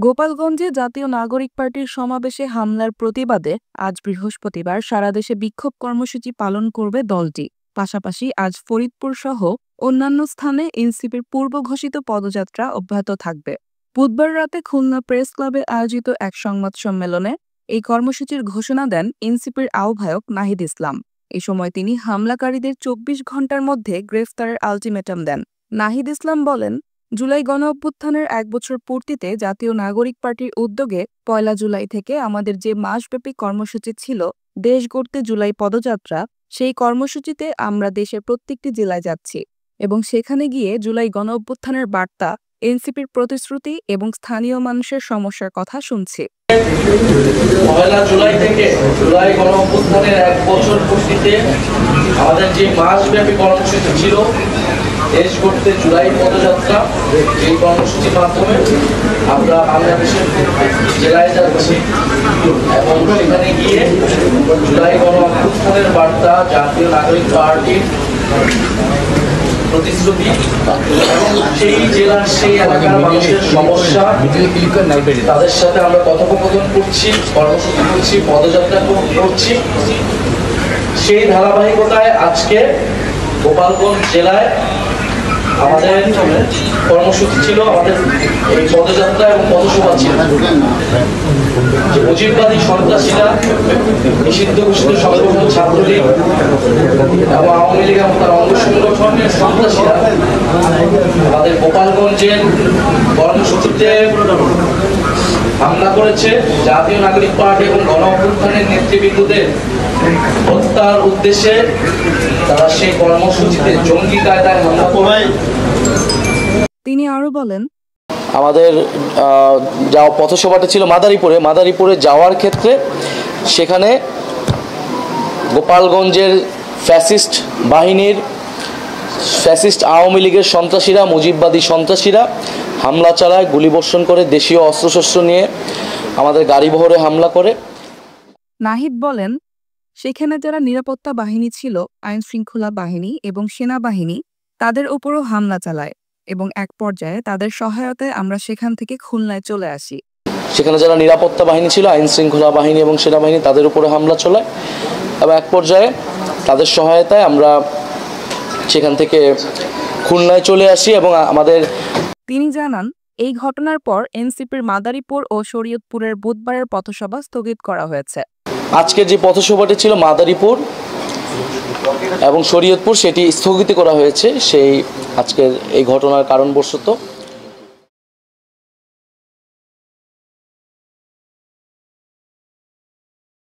গোপালগঞ্জে জাতীয় নাগরিক পার্টির সমাবেশে হামলার প্রতিবাদে আজ বৃহস্পতিবার সারা দেশে বিক্ষোভ কর্মসূচি পালন করবে দলটি। পাশাপাশি আজ ফরিদপুর সহ অন্যান্য স্থানে এনসিপির পূর্ব ঘোষিত পদযাত্রা অব্যাহত থাকবে। বুধবার রাতে খুলনা প্রেস ক্লাবে আয়োজিত এক সংবাদ সম্মেলনে এই কর্মসূচির ঘোষণা দেন এনসিপির আহ্বায়ক নাহিদ ইসলাম। এ সময় তিনি হামলাকারীদের ২৪ ঘণ্টার মধ্যে গ্রেফতারের আলটিমেটাম দেন। নাহিদ ইসলাম বলেন, জুলাই গণঅভ্যুত্থানের ১ বছর পূর্তিতে জাতীয় নাগরিক পার্টির উদ্যোগে ১ জুলাই থেকে আমাদের যে মাসব্যাপী কর্মসূচি ছিল দেশ গড়তে জুলাই পদযাত্রা, সেই কর্মসূচিতে আমরা দেশের প্রত্যেকটি জেলায় যাচ্ছি এবং সেখানে গিয়ে জুলাই গণঅভ্যুত্থানের বার্তা, এনসিপির প্রতিশ্রুতি এবং স্থানীয় মানুষের সমস্যার কথা শুনছি। ১ জুলাই থেকে জুলাই গণঅভ্যুত্থানের ১ বছর পূর্তিতে আমাদের যে মাসব্যাপী কর্মসূচি ছিল দেশ গড়তে জুলাই পদযাত্রা, এই কর্মসূচির মাধ্যমে আমরা বাংলাদেশের প্রত্যেকটি জেলায় যাচ্ছি এবং সেখানে গিয়ে জুলাই গণঅভ্যুত্থানের বার্তা, জাতীয় নাগরিক পার্টির প্রতিশ্রুতি এবং সেই জেলার সেই এলাকার মানুষের সমস্যা, তাদের সাথে আমরা কথোপকথন করছি, কর্মসূচি করছি, পদযাত্রা করছি। সেই ধারাবাহিকতায় আজকে গোপালগঞ্জ জেলায় আমাদের কর্মসূচি ছিল, আমাদের এই পদযাত্রা এবং পথসভা ছিল। মুজিববাদী সন্ত্রাসীরা, নিষিদ্ধ ঘোষিত সংগঠন ছাত্রলীগ এবং আওয়ামী লীগ এবং তার অঙ্গ সংগঠনের সন্ত্রাসীরা আমাদের গোপালগঞ্জের কর্মসূচিতে হামলা করেছে। জাতীয় নাগরিক পার্টি এবং গণঅভ্যুত্থানের নেতৃবৃন্দদের হত্যার উদ্দেশ্যে তারা সেই কর্মসূচিতে জঙ্গি কায়দায় হামলা করে। তিনি আরো বলেন, আমাদের যাওয়া পথসভাটা ছিল মাদারীপুরে যাওয়ার ক্ষেত্রে সেখানে গোপালগঞ্জের ফ্যাসিস্ট আওয়ামী লীগের সন্ত্রাসীরা, মুজিববাদী সন্ত্রাসীরা হামলা চালায়, গুলিবর্ষণ করে, দেশীয় অস্ত্রশস্ত্র নিয়ে আমাদের গাড়িবহরে হামলা করে। নাহিদ বলেন, সেখানে যারা নিরাপত্তা বাহিনী ছিল, আইন শৃঙ্খলা বাহিনী এবং সেনাবাহিনী, তাদের উপরও হামলা চালায় এবং এক পর্যায়ে তাদের সহায়তায় আমরা সেখান থেকে খুলনায় চলে আসি। সেখানে যারা নিরাপত্তা বাহিনী ছিল, আইন শৃঙ্খলা বাহিনী এবং সেনাবাহিনী, তাদের উপরে হামলা চালায় এবং এক পর্যায়ে তাদের সহায়তায় আমরা সেখান থেকে খুলনায় চলে আসি এবং আমাদের। তিনি জানান, এই ঘটনার পর এনসিপির মাদারীপুর ও শরীয়তপুরের বুধবারের পথসভা স্থগিত করা হয়েছে। আজকের যে পথসভাটি ছিল মাদারীপুর এবং শরীয়তপুর, সেটি স্থগিত করা হয়েছে সেই আজকের এই ঘটনার কারণবশত।